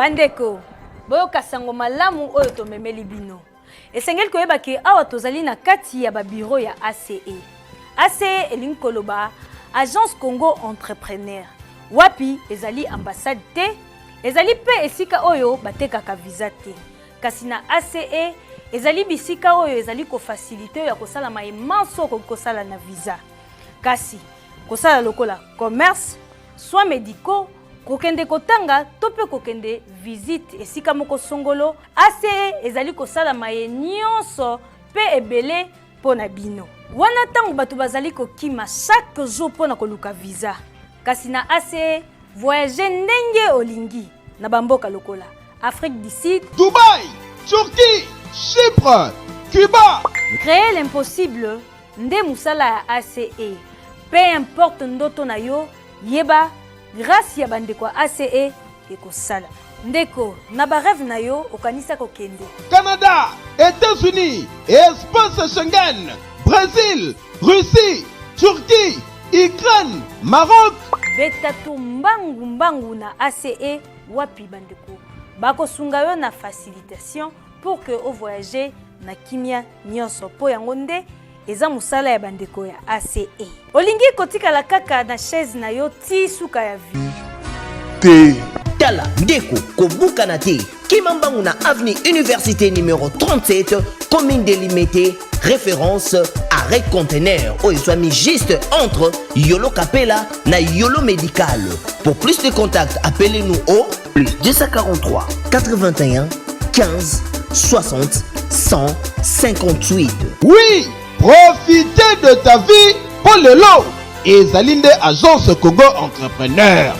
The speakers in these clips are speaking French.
Bandeko, boyoka sango malamu oyo tomemeli bino. Esengeli koyeba ke awa tozali na kati ya ba bureau ya ACE. ACE elingi koloba Agence Congo Entrepreneur. Wapi ezali ambassade te, ezali pe esika oyo batekaka visa te. Kasi na ACE ezali bisika oyo ezali ko faciliter ya kosala maimanso ko kosala na visa. Kasi kosala lokola commerce, soins médicaux, kokende kotanga tope kokende visite esika moko songolo. ACE ezali kosala maye nyonso pe ebele pona bino. Wana tango batu bazali kokima chaque jour pona koluka visa. Kasi na ACE voyager ndenge olingi na bamboka lokola Afrique du Sud, Dubaï, Turquie, Chypre, Cuba. Créer l'impossible nde musala ya ACE. Peu importe ndoto na yo, yeba grâce ya bandeko ACE ekosala. Ndeko na ba rêve na yo okanisa kokende. Canada, États-Unis, espace Schengen, Brésil, Russie, Turquie, Ukraine, Maroc. Betatu mbangu na ACE wapi bandeko. Bako sunga yo na facilitation pour que au voyager na kimia nyonso po yango nde eza musala ya bandeko ya ACE. Olingi kotika la kaka na chaise na yo ti suka ya vie. Te Tala Ndeko Kobuka na te Kimambangu na avenue Université numéro 37 commune délimitée référence arrêt conteneur où il soit mis juste entre Yolo Capella na Yolo Médical. Pour plus de contacts, appelez-nous au plus 243 81 15 60 158. Oui, profitez de ta vie pour le lot. Et Zalinde Agence Congo Entrepreneur.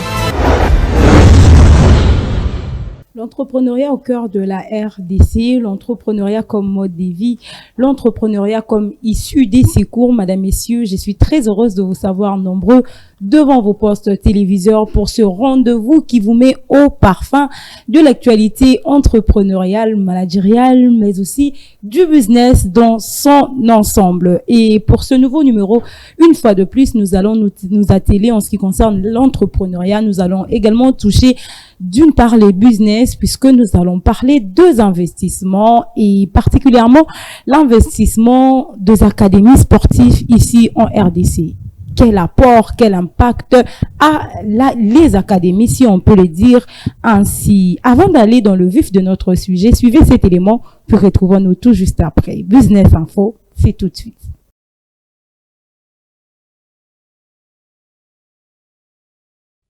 L'entrepreneuriat au cœur de la RDC, l'entrepreneuriat comme mode de vie, l'entrepreneuriat comme issue des secours. Madame, Messieurs, je suis très heureuse de vous savoir nombreux devant vos postes téléviseurs pour ce rendez-vous qui vous met au parfum de l'actualité entrepreneuriale, managériale, mais aussi du business dans son ensemble. Et pour ce nouveau numéro, une fois de plus, nous allons nous atteler en ce qui concerne l'entrepreneuriat. Nous allons également toucher d'une part les business, puisque nous allons parler des investissements et particulièrement l'investissement des académies sportives ici en RDC. Quel apport, quel impact a les académies, si on peut le dire ainsi. Avant d'aller dans le vif de notre sujet, suivez cet élément, puis retrouvons-nous tout juste après. Business Info, c'est tout de suite.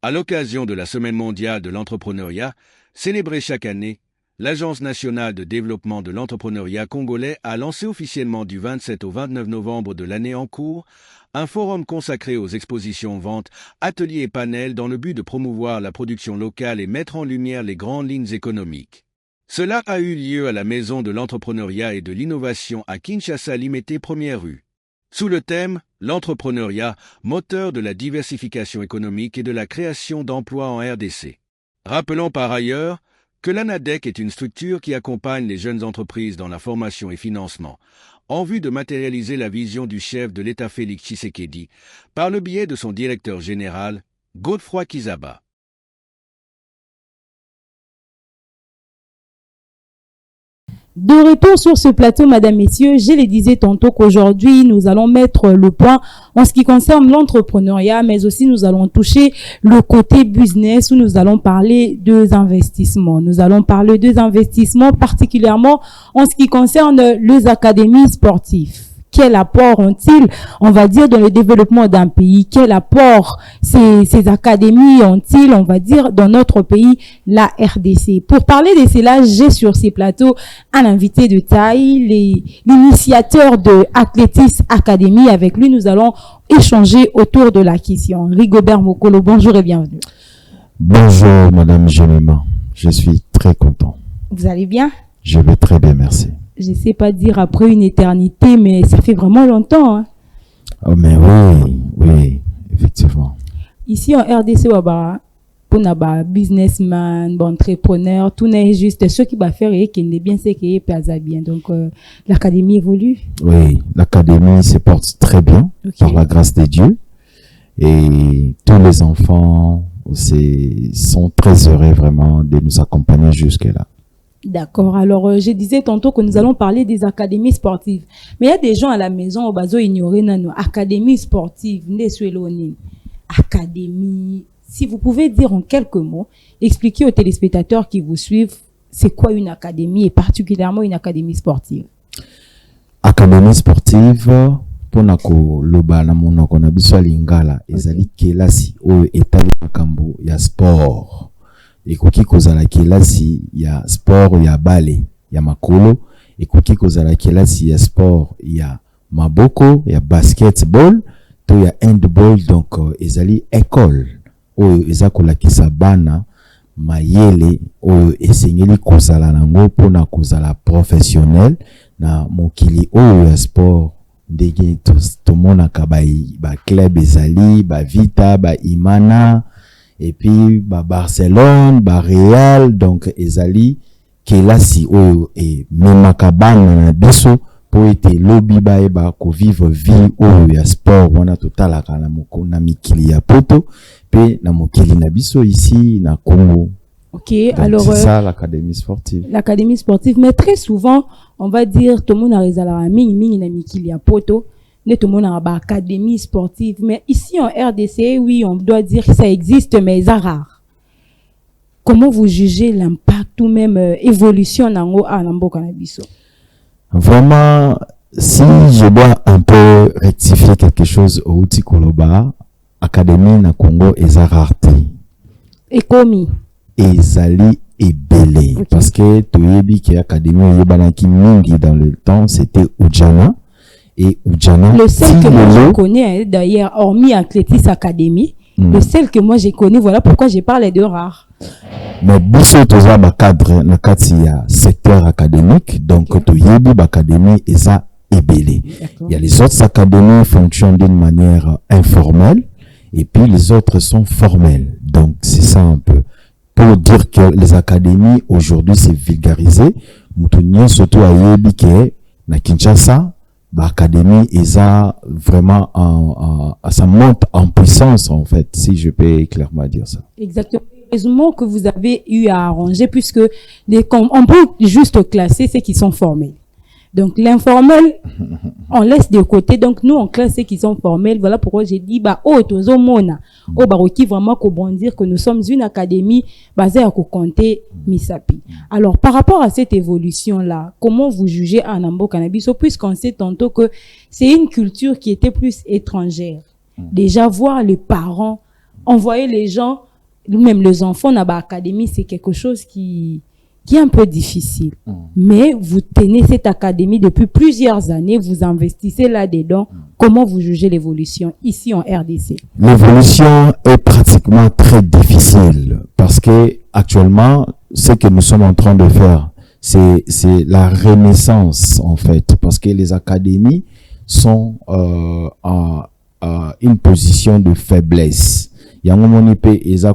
À l'occasion de la Semaine mondiale de l'entrepreneuriat, célébrée chaque année, l'Agence nationale de développement de l'entrepreneuriat congolais a lancé officiellement du 27 au 29 novembre de l'année en cours un forum consacré aux expositions, ventes, ateliers et panels dans le but de promouvoir la production locale et mettre en lumière les grandes lignes économiques. Cela a eu lieu à la Maison de l'entrepreneuriat et de l'innovation à Kinshasa, Limité, 1er rue. Sous le thème « L'entrepreneuriat, moteur de la diversification économique et de la création d'emplois en RDC ». Rappelons par ailleurs que l'ANADEC est une structure qui accompagne les jeunes entreprises dans la formation et financement, en vue de matérialiser la vision du chef de l'État Félix Tshisekedi, par le biais de son directeur général, Godefroy Kizaba. De retour sur ce plateau, Madame, Messieurs, je le disais tantôt qu'aujourd'hui, nous allons mettre le point en ce qui concerne l'entrepreneuriat, mais aussi nous allons toucher le côté business où nous allons parler des investissements. Nous allons parler des investissements particulièrement en ce qui concerne les académies sportives. Quel apport ont-ils, on va dire, dans le développement d'un pays? Quel apport ces académies ont-ils, on va dire, dans notre pays, la RDC? Pour parler de cela, j'ai sur ces plateaux un invité de taille, l'initiateur de Athlétisme Academy. Avec lui, nous allons échanger autour de la question. Rigobert Mokolo, bonjour et bienvenue. Bonjour, Madame Jemima. Je suis très content. Vous allez bien? Je vais très bien, merci. Je sais pas dire après une éternité, mais ça fait vraiment longtemps, hein. Oh, mais oui, effectivement. Ici en RDC, pour les businessman, entrepreneur, tout n'est juste ce qui va faire et qui n'est bien, c'est qui est bien. Donc, l'académie évolue. Oui, l'académie se porte très bien, Okay. par la grâce de Dieu. Et tous les enfants sont très heureux vraiment de nous accompagner jusque-là. D'accord. Alors, je disais tantôt que nous allons parler des académies sportives. Mais il y a des gens à la maison au bazo ignorer nos académies sportives. Académie. Si vous pouvez dire en quelques mots, expliquer aux téléspectateurs qui vous suivent, c'est quoi une académie et particulièrement une académie sportive? Académie sportive, pour nako loba na monoko na biso lingala ezali kelasi oyo etali makambo ya sport. Ekoki kozala kelasi ya sport ya bale ya makolo, ekoki kozala kelasi ya sport ya maboko ya basketball to ya handball. Donc ezali école oyo eza kolakisa bana mayele oyo esengeli kozala nango pona kozala professionnel na mokili oyo ya sport. Ndenge tomonaka ba club ezali ba Vita, ba Imana, et puis ba Barcelone, ba Real. Donc ezali kelasi oyo e memaka bana na biso po ete lobi ba ko vivre vie oyo ya sport wana totalaka na mikili ya poto pe na mokili na biso ici na Congo. Ok, donc, alors c'est ça l'académie sportive. L'académie sportive, mais très souvent, on va dire tout le monde a réservé mingi na mikili ya poto, ne tout le monde a ba académie sportive, mais ici en RDC, oui, on doit dire que ça existe, mais c'est rare. Comment vous jugez l'impact ou même évolution nango à Nambo Canabiso? Vraiment, si je dois un peu rectifier quelque chose au Outi Koloba, académie na Congo est rareté. Et commis. Ezali ebele. Okay. Parce que Toyebi qui académie yebanaki mingi dans le temps, c'était Ujana. Et Ujana. Le seul que moi je connais, d'ailleurs, hormis Athlétis Academy, le seul que moi je connais, voilà pourquoi j'ai parlé de rare. Mais biso toza ba cadre na kati ya secteur académique, donc Toyebi académie eza ebele. Il y a les autres académies fonctionnent d'une manière informelle et puis les autres sont formelles. Donc c'est ça un peu. Pour dire que les académies aujourd'hui c'est vulgarisé, mutunyo surtout à yebi ke na Kinshasa, ba académie eza vraiment ça monte en puissance en fait, si je peux clairement dire ça. Exactement. Heureusement que vous avez eu à arranger puisque on peut juste classer ceux qui sont formels. Donc l'informel, on laisse de côté. Donc nous on classe ceux qui sont formels. Voilà pourquoi j'ai dit tozo mona, baroki vraiment bondir que nous sommes une académie basée à compter Misapi. Alors par rapport à cette évolution là, comment vous jugez Anambo Canabiso puisqu'on sait tantôt que c'est une culture qui était plus étrangère. Déjà voir les parents envoyer les gens, même les enfants dans l'académie, c'est quelque chose qui est un peu difficile. Mais vous tenez cette académie depuis plusieurs années, vous investissez là-dedans. Comment vous jugez l'évolution ici en RDC? L'évolution est pratiquement très difficile parce que actuellement, ce que nous sommes en train de faire, c'est la renaissance en fait, parce que les académies sont à une position de faiblesse. Il y a un moment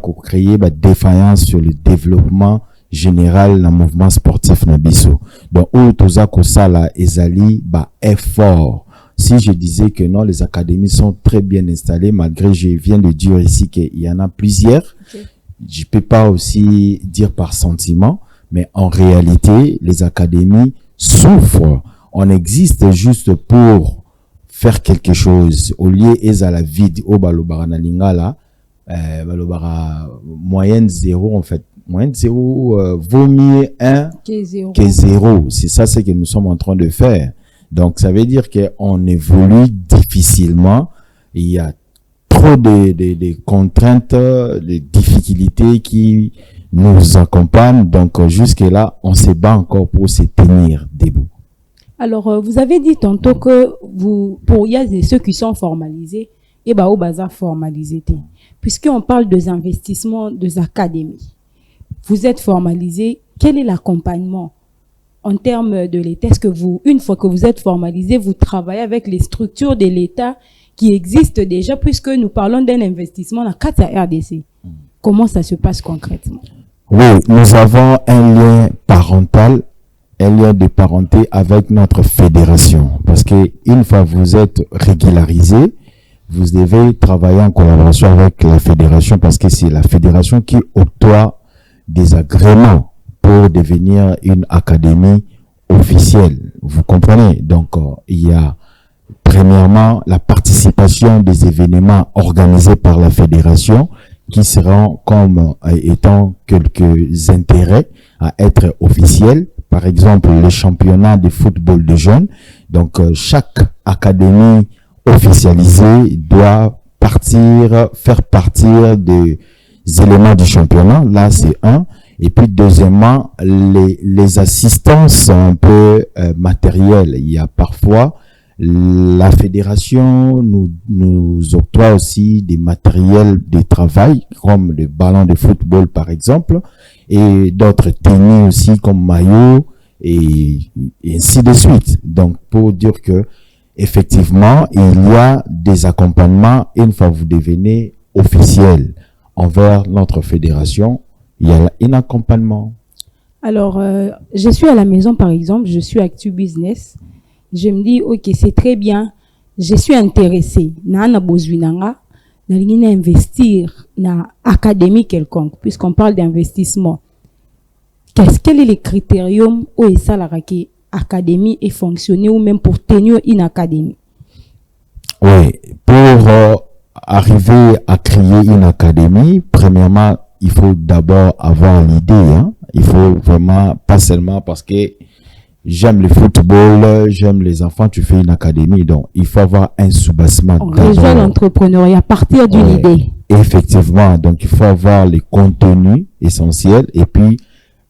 où créer une défaillance sur le développement général dans le mouvement sportif na biso. Donc, où tozako sala ezali effort. Si je disais que non, les académies sont très bien installées, malgré je viens de dire ici qu'il y en a plusieurs. Okay. Je peux pas aussi dire par sentiment, mais en réalité, les académies souffrent. On existe juste pour faire quelque chose. Au lieu ezala vide, au balobara na lingala, balobara moyenne zéro en fait. Moyenne zéro vaut mieux 1 que 0. C'est ça ce que nous sommes en train de faire. Donc ça veut dire qu'on évolue difficilement. Il y a trop de contraintes, de difficultés qui nous accompagnent. Donc jusque là, on se bat encore pour se tenir debout. Alors vous avez dit tantôt que il y a ceux qui sont formalisés et au bazar formalisé. Puisqu'on parle des investissements des académies. Vous êtes formalisé, quel est l'accompagnement en termes de l'État? Est-ce que une fois que vous êtes formalisé, vous travaillez avec les structures de l'État qui existent déjà, puisque nous parlons d'un investissement dans 4 RDC. Comment ça se passe concrètement? Oui, nous avons un lien parental, un lien de parenté avec notre fédération. Parce que une fois que vous êtes régularisé, vous devez travailler en collaboration avec la fédération parce que c'est la fédération qui octroie des agréments pour devenir une académie officielle. Vous comprenez? Donc, il y a premièrement la participation des événements organisés par la fédération qui seront comme étant quelques intérêts à être officiels. Par exemple, le championnat de football de jeunes. Donc, chaque académie officialisée doit faire partir des éléments du championnat. Là, c'est un. Et puis, deuxièmement, les assistances un peu matérielles. Il y a parfois la fédération nous octroie aussi des matériels de travail, comme le ballon de football, par exemple, et d'autres tenues aussi, comme maillot, et ainsi de suite. Donc, pour dire que, effectivement, il y a des accompagnements une fois que vous devenez officiel envers notre fédération, il y a un accompagnement. Alors, je suis à la maison, par exemple, je suis Actu Business. Je me dis, ok, c'est très bien, je suis intéressé. Nana bozwinanga, na investir na académie quelconque, puisqu'on parle d'investissement. Quel est le critérium où est ça la académie est fonctionner ou même pour tenir une académie? Oui, pour arriver à créer une académie, premièrement, il faut d'abord avoir l'idée. Hein? Il faut vraiment, pas seulement parce que j'aime le football, j'aime les enfants, tu fais une académie. Donc, il faut avoir un soubassement. On rejoint l'entrepreneuriat à partir d'une idée. Effectivement. Donc, il faut avoir les contenus essentiels et puis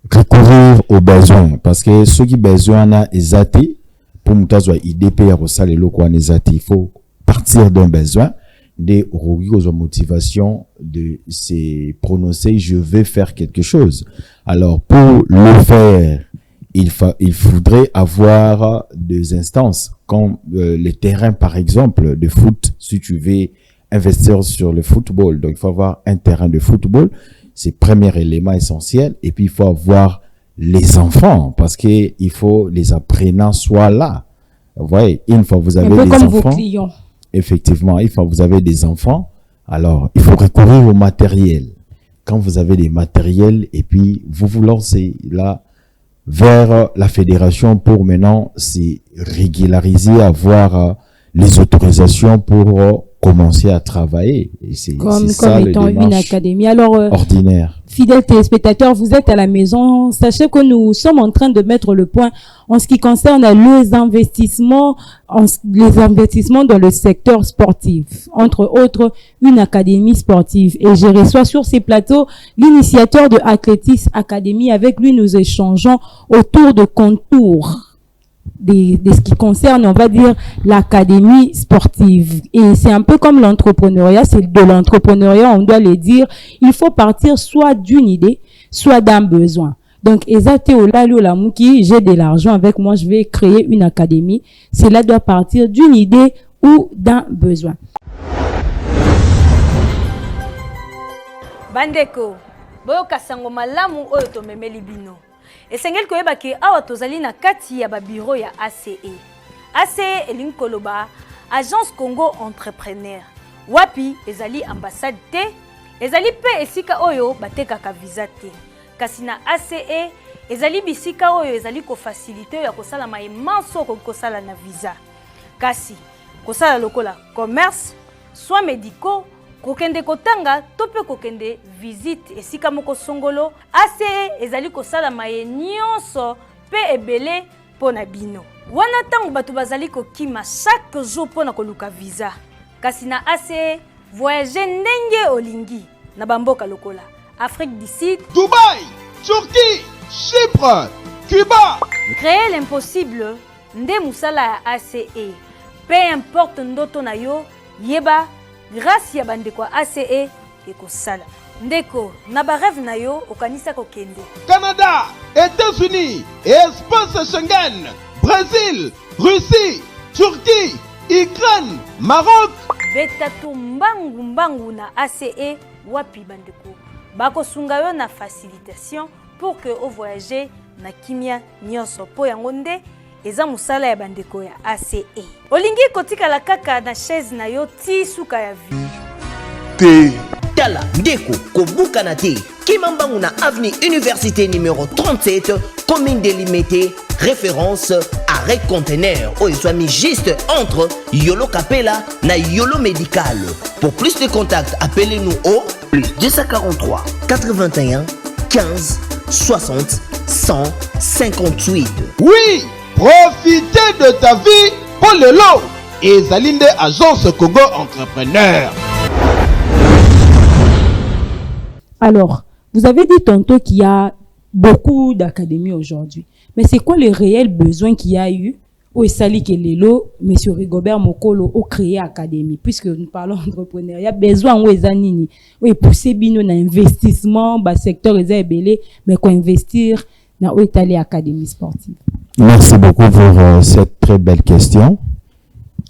recourir aux besoins. Parce que ceux qui ont besoin na exaté, pour nous avoir IDP à Rossal et Loko il faut partir d'un besoin, de aux motivation de se prononcer, je vais faire quelque chose. Alors, pour le faire, il faudrait avoir des instances, comme les terrains, par exemple, de foot, si tu veux investir sur le football. Donc, il faut avoir un terrain de football. C'est le premier élément essentiel. Et puis, il faut avoir les enfants, parce que il faut les apprenants soient là. Vous voyez, une fois que vous avez des enfants, vos clients. Effectivement, une fois que vous avez des enfants, alors, il faut recourir au matériel. Quand vous avez des matériels, et puis, vous lancez là, vers la fédération pour maintenant c'est régulariser, avoir les autorisations pour commencer à travailler. Et c'est ça comme étant une académie. Alors, ordinaire. Fidèles téléspectateurs, vous êtes à la maison. Sachez que nous sommes en train de mettre le point en ce qui concerne les investissements dans le secteur sportif. Entre autres, une académie sportive. Et je reçois sur ces plateaux l'initiateur de Athlétis Academy. Avec lui, nous échangeons autour de contours de ce qui concerne, on va dire, l'académie sportive. Et c'est un peu comme l'entrepreneuriat, c'est de l'entrepreneuriat, on doit le dire, il faut partir soit d'une idée, soit d'un besoin. Donc, j'ai de l'argent avec moi, je vais créer une académie. Cela doit partir d'une idée ou d'un besoin. Bandeko, boyoka sango malamu oyo tomemeli bino. Esengeli koyeba ke awa tozali na kati ya ba bureau ya ACE. ACE elingi koloba Agence Congo Entrepreneur. Wapi ezali ambassade te, ezali pe esika oyo batekaka visa te. Kasi na ACE ezali bisika oyo ezali ko faciliter ya kosala maemanso kosala na visa. Kasi kosala lokola commerce, soins médicaux, kokende kotanga tope kokende visite esika moko songolo. ACE ezali kosala maye nyonso pe ebele pona bino. Wana tango bato bazali kokima chaque jour pona koluka visa. Kasi na ACE voyager ndenge olingi na bamboka lokola Afrique du Sud, Dubaï, Turquie, Chypre, Cuba. Créer l'impossible nde musala ya ACE. Peu importe ndoto na yo, yeba grâce ya bandeko ACE ekosala. Ndeko na ba rêve na yo okanisa kokende. Canada, États-Unis, Espace Schengen, Brésil, Russie, Turquie, Ukraine, Maroc. Betatu mbangu na ACE wapi bandeko. Bako sunga yo na facilitation pour que au voyager na kimia nyonso po yango nde eza musala ya bandeko ya ACE. Olingi kotika la kaka na chaise na yo ti suka ya vie. T. Tala Ndeko Kobuka te Kimambangu na avenue Université numéro 37, commune délimitée, référence arrêt conteneur où il soit mis juste entre Yolo Capella na Yolo Médical. Pour plus de contacts, appelez-nous au plus 243 81 15 60 158. Oui, profitez de ta vie pour le lot. Et Zalinde Agence Congo Entrepreneur. Alors, vous avez dit tantôt qu'il y a beaucoup d'académies aujourd'hui. Mais c'est quoi le réel besoin qu'il y a eu au Sali Kelelo, M. Rigobert Mokolo, au créer académie? Puisque nous parlons d'entrepreneuriat, il y a besoin où Zanini, où pousser bino dans investissement, bas secteur est belé, mais qu'on investir dans où est allé académie sportive. Merci beaucoup pour cette très belle question.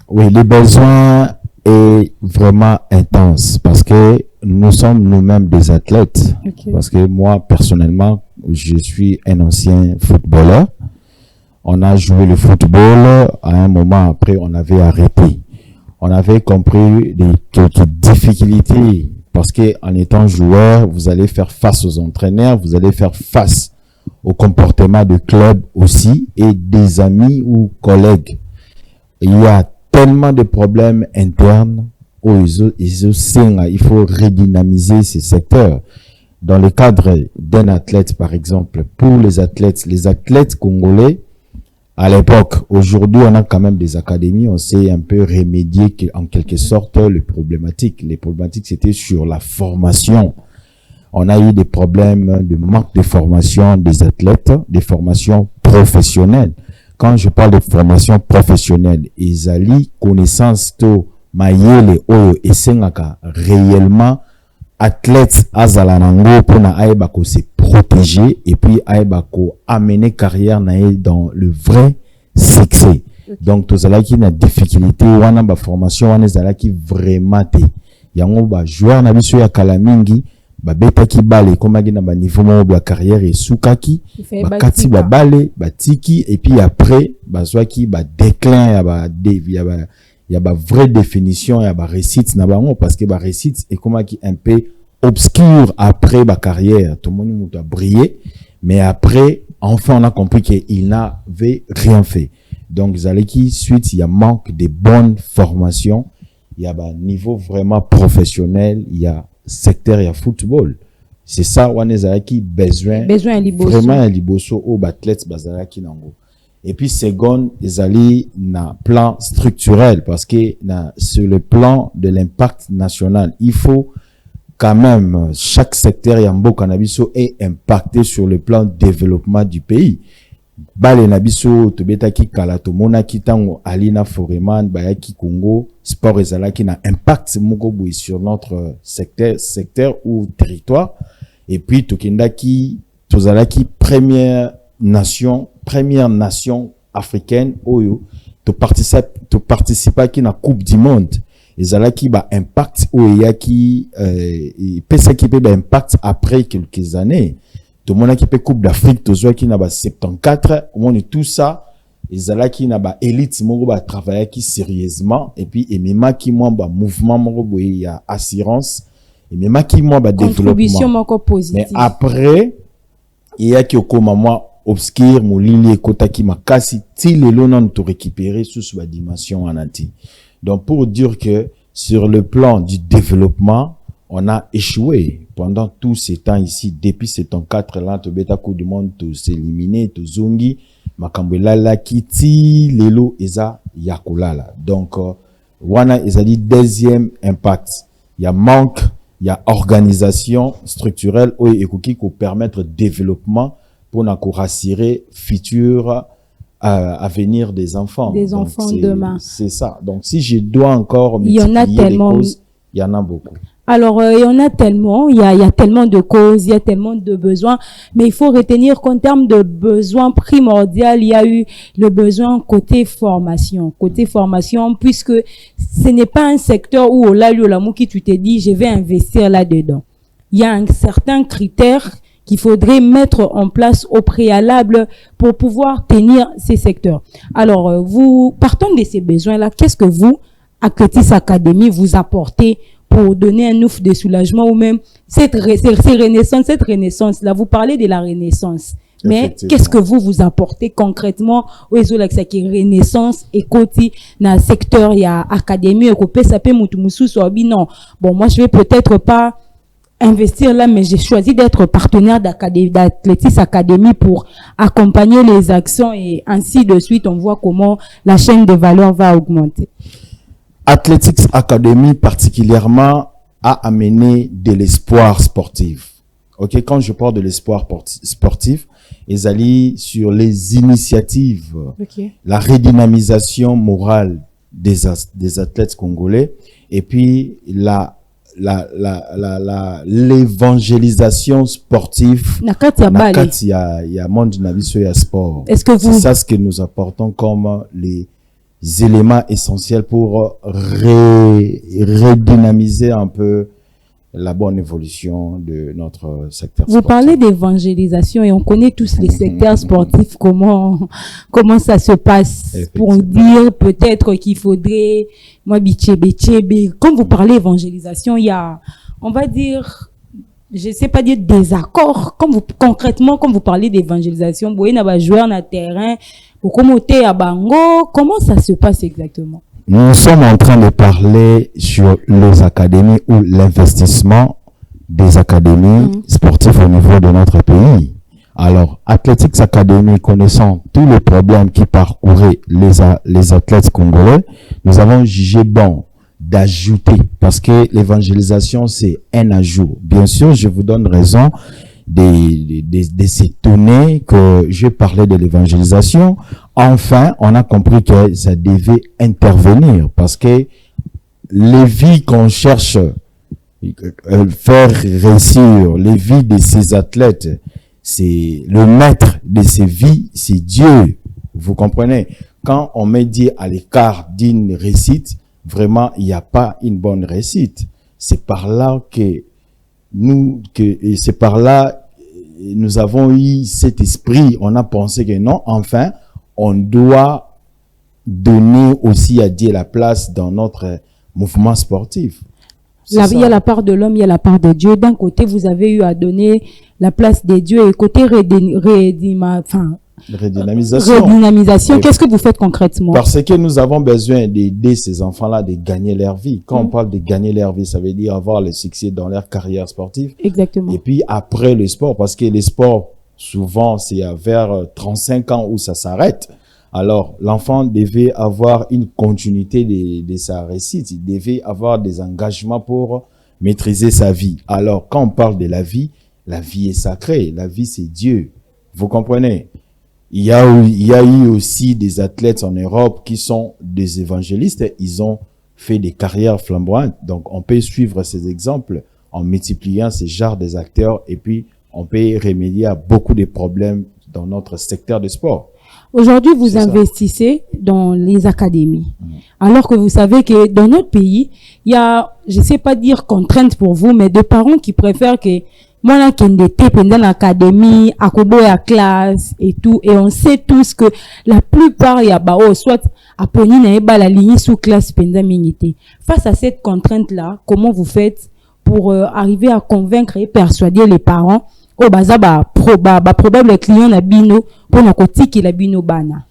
Oui, le besoin est vraiment intense parce que nous sommes nous-mêmes des athlètes. Okay. Parce que moi, personnellement, je suis un ancien footballeur. On a joué le football. À un moment après, on avait arrêté. On avait compris quelques difficultés parce que en étant joueur, vous allez faire face aux entraîneurs, vous allez faire face au comportement du club aussi et des amis ou collègues. Il y a tellement de problèmes internes où il faut redynamiser ces secteurs. Dans le cadre d'un athlète, par exemple, pour les athlètes congolais, à l'époque, aujourd'hui, on a quand même des académies, on sait un peu remédier en quelque sorte les problématiques. Les problématiques, c'était sur la formation. On a eu des problèmes de manque de formation des athlètes, des formations professionnelles. Quand je parle de formation professionnelle, Izali, connaissance to mayele oyo esengaka réellement athlète azalanango pour na aeba ko se protéger et puis aeba ko amener carrière na dans le vrai succès. Donc to zalaki na difficulté wana ba formation wana zalaki vraiment te. Yango ba joueur na biso ya kalamingi ba betaki bale komaki na ba niveau mo ba carrière et soukaki ba kati ba bale ba tiki et puis après ba zwaki ba déclin ya ba vraie définition ya ba réussite na bango parce que ba réussite est komaki un peu obscur après ba carrière tout le monde a brillé mais après enfin on a compris qu'il n'avait rien fait. Donc zaleki suite il y a manque de bonnes formations, il y a ba niveau vraiment professionnel, il y a secteur ya football. C'est ça on ezalaki besoin vraiment un liboso au athlètes bazalaki nango. Et puis seconde ezali na plan structurel parce que sur le plan de l'impact national, il faut quand même chaque secteur ya mboka na biso est impacté sur le plan développement du pays. Bale na biso tobetaki kala tomona kitango alina foreman bayaki Congo sport ezalaki na impact moko boui sur notre secteur ou territoire et puis tokendaki tozalaki première nation africaine oyo to participer ki na coupe du monde ezalaki ba impact oyaki pesaki pe ba impact après quelques années. Tout le monde qui peut coupe d'Afrique, tout ça qui n'a pas 74, au moins tout ça, ezala qui n'a pas élite, mon ba travailler qui sérieusement, et puis et même qui moi ba mouvement mon bo il y a assurance, et même qui moi ba développement. Mais après, il y a qui au comme moi obscur, mon lili kota qui m'a cassé, ti le long non to récupérer sous sa dimension en anti. Donc pour dire que sur le plan du développement, on a échoué pendant tous ces temps ici, depuis ces temps 4 là, to beta coup du monde, to s'éliminer, to zongi, makambela la kiti, lelo eza yakulala. Donc, wana eza dit deuxième impact. Il y a manque, il y a organisation structurelle, ou ekoki ko permettre développement pour na ko rassurer futur avenir des enfants. Des donc, enfants demain. C'est ça. Donc, si je dois encore il y en a tellement, les causes, il y en a beaucoup. Alors, il y en a tellement, il y a tellement de causes, il y a tellement de besoins, mais il faut retenir qu'en termes de besoins primordiaux, il y a eu le besoin côté formation, puisque ce n'est pas un secteur où, là, qui tu t'es dit, je vais investir là-dedans. Il y a un certain critère qu'il faudrait mettre en place au préalable pour pouvoir tenir ces secteurs. Alors, partant de ces besoins-là, qu'est-ce que vous, Athlétis Academy, vous apportez pour donner un ouf de soulagement ou même cette renaissance-là? Vous parlez de la renaissance. Mais qu'est-ce que vous apportez concrètement au qui renaissance et côté dans le secteur il y a académie non bon moi je vais peut-être pas investir là mais j'ai choisi d'être partenaire d'Athlétis Academy pour accompagner les actions et ainsi de suite on voit comment la chaîne de valeur va augmenter. Athlétis Academy particulièrement a amené de l'espoir sportif. OK, quand je parle de l'espoir sportif, ils allient sur les initiatives, la redynamisation morale des athlètes congolais et puis l'évangélisation sportive nakati ya monde na biso ya sport. C'est ça ce que nous apportons comme les éléments essentiels pour redynamiser un peu la bonne évolution de notre secteur sportif. Vous parlez d'évangélisation et on connaît tous les secteurs sportifs, comment ça se passe pour dire peut-être qu'il faudrait, moi, quand vous parlez d'évangélisation, il y a, on va dire, je sais pas dire désaccord, concrètement, quand vous parlez d'évangélisation, vous voyez, il y a des joueurs dans le terrain, vous commentez à Bango, comment ça se passe exactement? Nous sommes en train de parler sur les académies ou l'investissement des académies sportives au niveau de notre pays. Alors, Athletics Academy, connaissant tous les problèmes qui parcouraient les athlètes congolais, nous avons jugé bon d'ajouter, parce que l'évangélisation, c'est un ajout. Bien sûr, je vous donne raison de s'étonner que je parlais de l'évangélisation. Enfin, on a compris que ça devait intervenir parce que les vies qu'on cherche faire réussir, les vies de ces athlètes, c'est le maître de ces vies, c'est Dieu. Vous comprenez? Quand on met Dieu à l'écart d'une réussite, vraiment, il n'y a pas une bonne réussite. C'est par là que nous avons eu cet esprit, on a pensé que non, enfin, on doit donner aussi à Dieu la place dans notre mouvement sportif. Il y a la part de l'homme, il y a la part de Dieu. D'un côté, vous avez eu à donner la place de Dieu et côté redynamisation. Qu'est-ce que vous faites concrètement? Parce que nous avons besoin d'aider ces enfants-là de gagner leur vie. Quand on parle de gagner leur vie, ça veut dire avoir le succès dans leur carrière sportive. Exactement. Et puis après le sport, parce que les sports, souvent, c'est vers 35 ans où ça s'arrête. Alors, l'enfant devait avoir une continuité de sa réussite. Il devait avoir des engagements pour maîtriser sa vie. Alors, quand on parle de la vie est sacrée. La vie, c'est Dieu. Vous comprenez? Il y a eu aussi des athlètes en Europe qui sont des évangélistes. Ils ont fait des carrières flamboyantes. Donc, on peut suivre ces exemples en multipliant ces genres des acteurs et puis on peut remédier à beaucoup de problèmes dans notre secteur de sport. Aujourd'hui, vous investissez dans les académies. Alors que vous savez que dans notre pays, il y a, je sais pas dire contrainte pour vous, mais des parents qui préfèrent que moi là qui était pendant l'académie, à Kobo à classe et tout, et on sait tous que la plupart il y a soit à Pony na la ligne sous classe pendant minité. Face à cette contrainte là, comment vous faites pour arriver à convaincre et persuader les parents au baza probable client na bino pour na kotiki la bino bana?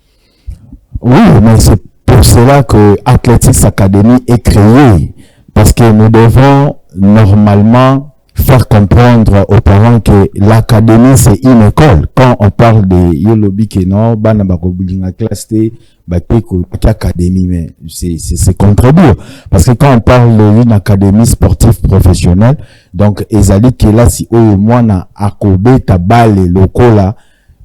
Oui, mais c'est pour cela que Athletics Academy est créé, parce que nous devons normalement faire comprendre aux parents que l'académie c'est une école. Quand on parle de yolobi que non bana bakobulinga classe te bateko académie, mais c'est contredire, parce que quand on parle d'une académie sportive professionnelle, donc ezali que là si oyo mwana akobeta bale lokola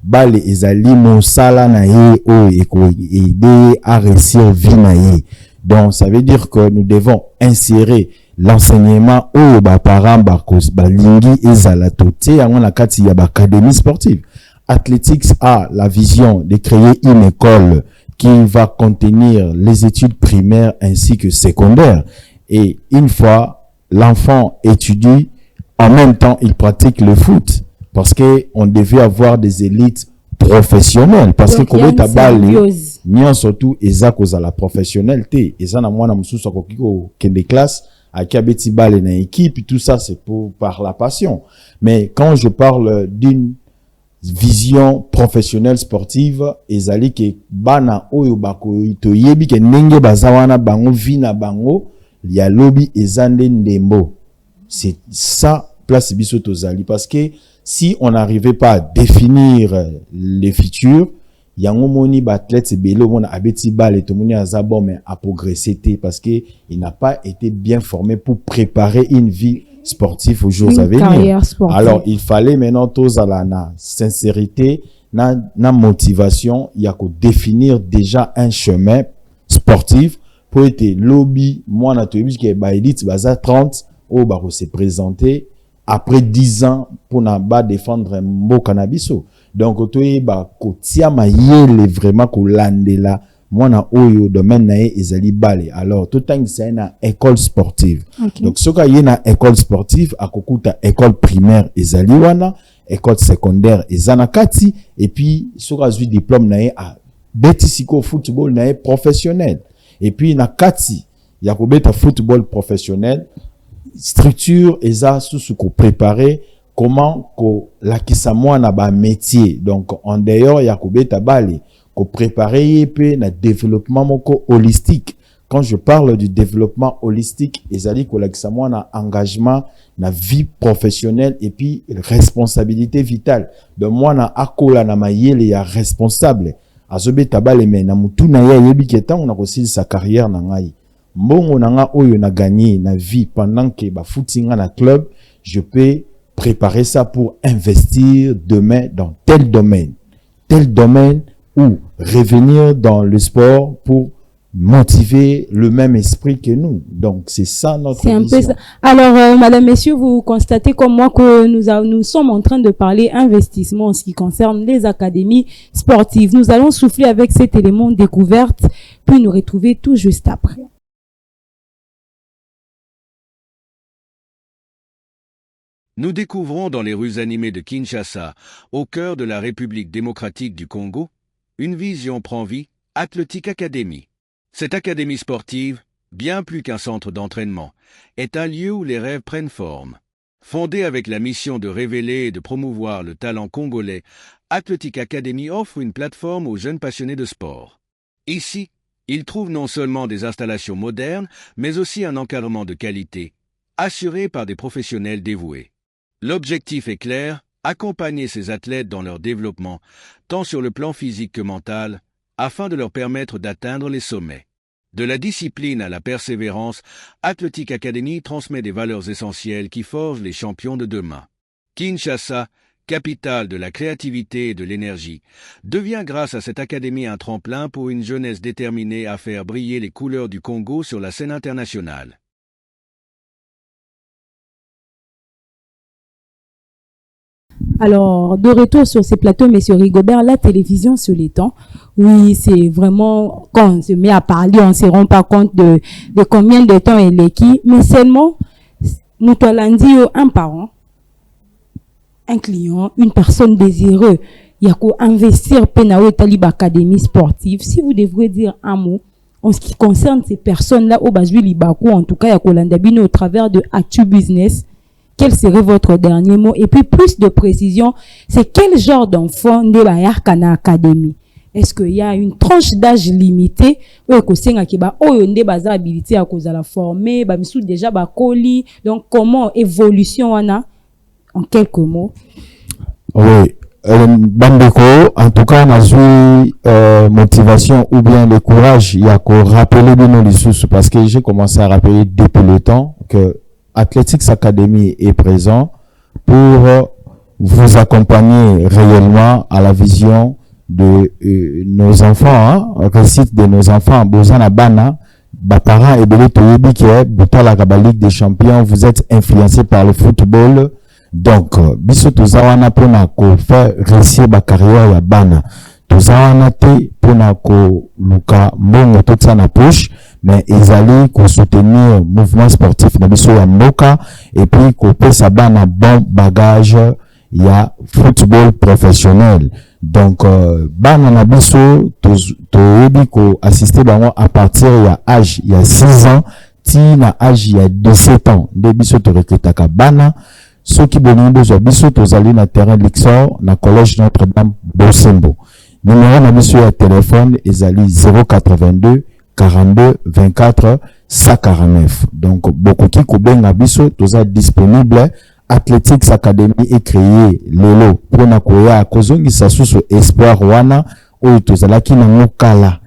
bale ezali mosala na ye oyo aider à réussir vie na ye. Donc ça veut dire que nous devons insérer l'enseignement oyo ba parents balingi ezala toté yango na kati ya académie sportive. Athletics a la vision de créer une école qui va contenir les études primaires ainsi que secondaires. Et une fois l'enfant étudie, en même temps il pratique le foot. parce que on devait avoir des élites professionnelles, parce que comme ta balle ni surtout eza koza la professionnalité eza na mwana mususu akokiko kende classe akia beti balle na équipe, tout ça c'est pour par la passion. Mais quand je parle d'une vision professionnelle sportive, ezali ke bana oyo bako to yebi ke ndenge bazawana bango vina bango ya lobby ezande ndembo. C'est ça place biso tozali, parce que si on n'arrivait pas à définir les futurs, yango moni ba athlète belo mona abeti balle to moni azabo mais a progressé parce que il n'a pas été bien formé pour préparer une vie sportive aux jours à venir. Alors il fallait maintenant tous à la sincérité, na motivation, il y a qu'à définir déjà un chemin sportif pour être lobby moi na toyebi que ba élite baza 30 au ba se présenter après 10 ans pour na ba défendre un beau cannabis. Donc toye ba kotia mayele vraiment ko landela mwana oyo domaine na ezali balé. Alors tout temps c'est une école sportive. Okay. Donc soka yena école sportive akokuta école primaire ezali wana, école secondaire ezana kati, et puis soka zui diplôme na a betisiko football na professionnel. Et puis na kati ya ko beta football professionnel, structure eza sous ko préparer comment ko la kisamo na ba métier. Donc en dehors ya ko beta balé ko préparer pe na développement moko holistique. Quand je parle du développement holistique, ezali ko la kisamo na engagement na vie professionnelle et puis responsabilité vitale. Donc moi na akola na mayele ya responsable azobe tabale me na mutu na ya yebi ketan na ko sa carrière na ngai. Mbongo na nga oyo na gagné na vie pendant que ba footinga na club, je peux préparer ça pour investir demain dans tel domaine ou revenir dans le sport pour motiver le même esprit que nous. Donc c'est ça notre vision. C'est un peu ça. Alors madame, messieurs, vous constatez comme moi que nous sommes en train de parler investissement en ce qui concerne les académies sportives. Nous allons souffler avec cet élément découverte puis nous retrouver tout juste après. Nous découvrons dans les rues animées de Kinshasa, au cœur de la République démocratique du Congo, une vision prend vie, Athletic Academy. Cette académie sportive, bien plus qu'un centre d'entraînement, est un lieu où les rêves prennent forme. Fondée avec la mission de révéler et de promouvoir le talent congolais, Athletic Academy offre une plateforme aux jeunes passionnés de sport. Ici, ils trouvent non seulement des installations modernes, mais aussi un encadrement de qualité, assuré par des professionnels dévoués. L'objectif est clair, accompagner ces athlètes dans leur développement, tant sur le plan physique que mental, afin de leur permettre d'atteindre les sommets. De la discipline à la persévérance, Athletic Academy transmet des valeurs essentielles qui forgent les champions de demain. Kinshasa, capitale de la créativité et de l'énergie, devient grâce à cette académie un tremplin pour une jeunesse déterminée à faire briller les couleurs du Congo sur la scène internationale. Alors, de retour sur ces plateaux, Monsieur Rigobert, la télévision sur les temps, oui, c'est vraiment, quand on se met à parler, on ne se rend pas compte de combien de temps elle est qui, mais seulement, nous t'allons dire un parent, un client, une personne désireuse, il y a qu'à investir Penao Talib Académie sportive. Si vous devrez dire un mot, en ce qui concerne ces personnes-là, au Bazui Libakou, en tout cas, il y a qu'à au travers de Actu Business, quel serait votre dernier mot? Et puis plus de précision, c'est quel genre d'enfant de la Yarkana Academy? Est-ce qu'il y a une tranche d'âge limitée? Donc comment évolution on a? En quelques mots. Oui. Bandeko, en tout cas, on a joué motivation ou bien le courage. Il y a qu'à rappeler de nos ressources parce que j'ai commencé à rappeler depuis le temps que Athletics Academy est présent pour vous accompagner réellement à la vision de nos enfants, réussite de nos enfants. Bozana Bana, parents et Belé Toyebi qui est Bouta la Ligue des Champions, vous êtes influencés par le football. Donc, biso tozawana pona ko faire réussir ba carrière ya Bana. Tozawana te pona ko luka mbongo totsa na poche. Mais ils allaient soutenir le mouvement sportif de Bisso Yamboka et puis qu'on peut s'abattre un bon bagage il y a football professionnel. Donc bana na biso to ko assister bango à partir il y a 6 ans ti na âge il y a 17 ans de biso to recrutaka bana soki bolingo zo biso to zali na terrain Lixor na collège Notre-Dame Bosembo. Numéro na biso ya téléphone ezali 082 42 24 149. Donc bokoki ko benga biso toza disponible. Athletics Academy est créé lelo pour na koya kozongisa susu espoir wana oyo tozalaki na ngokala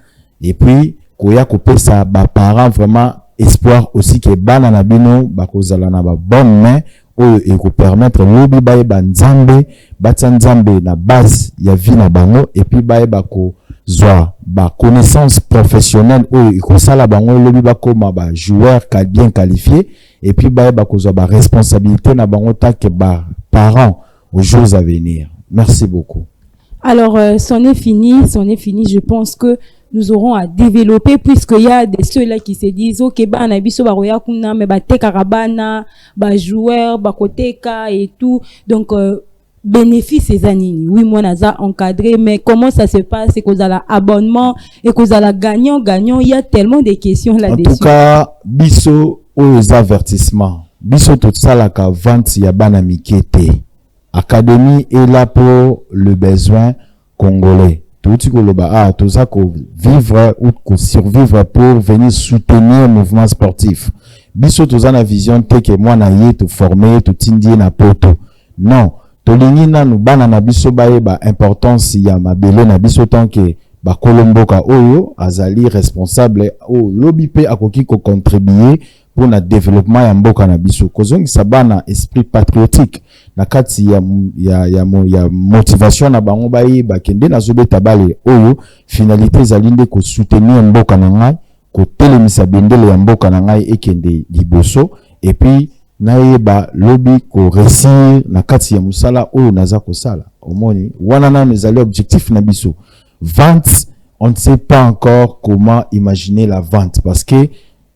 et puis koya kopesa ba parents vraiment espoir aussi que bana na bino bakozala na ba bonne main oyo e ko permettre lobi baye ba nzambe batsanzambe na base ya vie na bango et puis baye bako zwa ba connaissance professionnelle oyo ikosala bango lobi bakoma ba joueur bien qualifié et puis baye bakozwa ba responsabilité na bango take ba parents aux jours à venir. Merci beaucoup. Alors c'en est fini, je pense que nous aurons à développer puisqu'il y a des ceux-là qui se disent OK bana biso ba roya kuna mais ba teka rabana ba joueur ba koteka et tout. Donc bénéfice ces années. Oui, moi naza encadré, mais comment ça se passe? C'est qu'on a l'abonnement et qu'on a la gagnant. Il y a tellement de questions là-dessus. En tout cas, biso aux avertissements. Biso tout ça la ka vente ya bana mikete. Académie est là pour le besoin congolais. Tout ce que tout ça qu'on vivre ou qu'on survivre pour venir soutenir le mouvement sportif. Biso tout ça la vision te que moi na yé tout former tout indien na poto. Non. Tolingi na nu bana na biso baye ba importance ya mabele na biso tant que ba kolomboka oyo azali responsable o lobi pe akoki ko contribuer pour na développement ya mboka na biso kozongi sabana esprit patriotique na kati ya motivation na bango baye ba kende na zobeta bale oyo finalité zalinde ko soutenir mboka na ngai ko telemisa bendele ya mboka na ngai ekende liboso et puis naeba lobby ko réussir na kati ya musala oyo naza ko sala omoni wana na nezali objectif na biso vente. On ne sait pas encore comment imaginer la vente parce que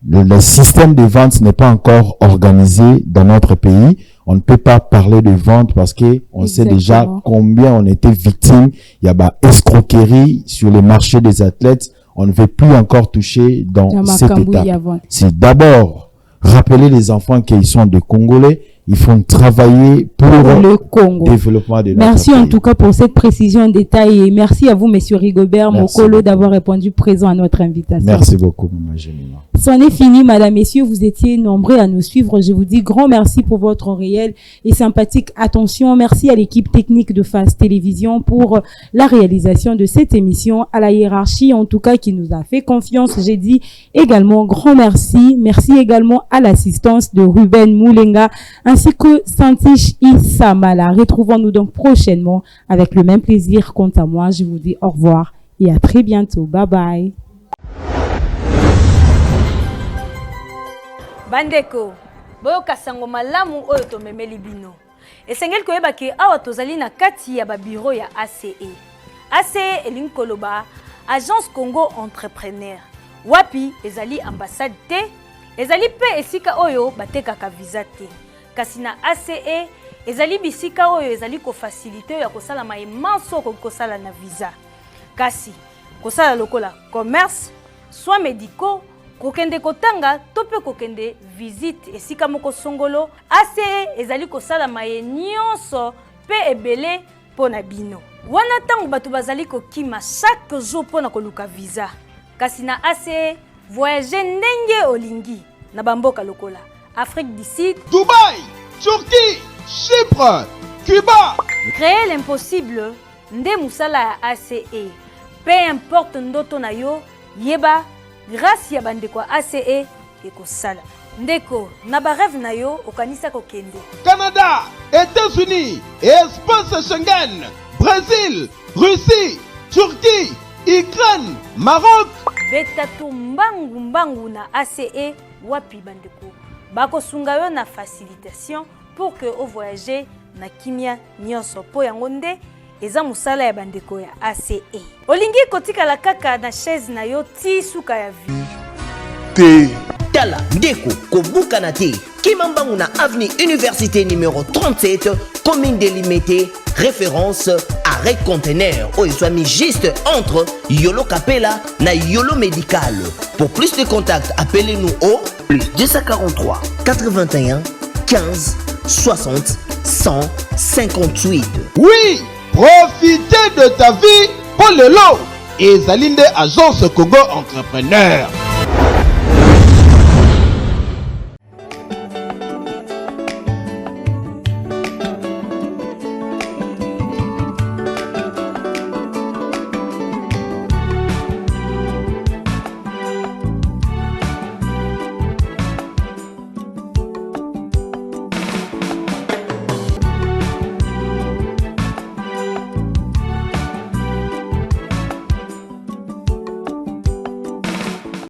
le système de vente n'est pas encore organisé dans notre pays. On ne peut pas parler de vente parce que on sait déjà combien on était victime. Il y a bah escroquerie sur le marché des athlètes. On ne veut plus encore toucher dans cette étape. C'est d'abord rappeler les enfants qu'ils sont des Congolais. Il faut travailler pour le Congo. Développement de notre Merci pays. En tout cas pour cette précision en détail et merci à vous, Monsieur Rigobert Mokolo, d'avoir répondu présent à notre invitation. Merci beaucoup, Mme Génima. C'en est fini, Madame, Messieurs, vous étiez nombreux à nous suivre. Je vous dis grand merci pour votre réelle et sympathique attention. Merci à l'équipe technique de Face Télévision pour la réalisation de cette émission, à la hiérarchie en tout cas qui nous a fait confiance. J'ai dit également grand merci. Merci également à l'assistance de Ruben Moulenga ainsi que Santish Issamala. Retrouvons-nous donc prochainement avec le même plaisir. Quant à moi, je vous dis au revoir et à très bientôt. Bye bye. Bandeko, boyoka sango malamu oyo tomemeli bino. Esengeli koyeba ke awa tozali na kati ya ba bureau ya ACE. ACE elingi koloba Agence Congo Entrepreneur. Wapi ezali ambassade te, ezali pe esika oyo batekaka visa te. Kasi na ACE ezali bisika oyo ezali ko facilité ya kosala maemanso ko kosala na visa. Kasi kosala lokola commerce, soins médicaux, kokende kotanga to pe kokende visite esika moko songolo. ACE ezali kosala maye nyonso pe ebele pona bino. Wana tango bato bazali kokima chaque jour pona koluka visa. Kasi na ACE voyager ndenge olingi na bamboka lokola Afrique du Sud, Dubaï, Turquie, Chypre, Cuba. Créer l'impossible nde musala ya ACE. Peu importe ndoto na yo, yeba grâce ya bandeko ACE ekosala. Ndeko na ba rêve na yo okanisa kokende. Canada, États-Unis, espace Schengen, Brésil, Russie, Turquie, Ukraine, Maroc. Betatu mbangu na ACE wapi bandeko. Bako sunga yo na facilitation pour que au voyager na kimia nyonso po yango nde eza musala ya bandeko ya ACE. Olingi kotika la kaka na chaise na yo ti suka ya vie. Tala ndeko kobuka na te. Kimambanguna avenue Université numéro 37, commune délimitée, référence arrêt conteneur. Oiswami juste entre Yolo Capella na Yolo Médical. Pour plus de contacts, appelez-nous au plus 243 81 15 60 158. Oui, profitez de ta vie pour le lot. Et Zalinde Agence Congo Entrepreneur.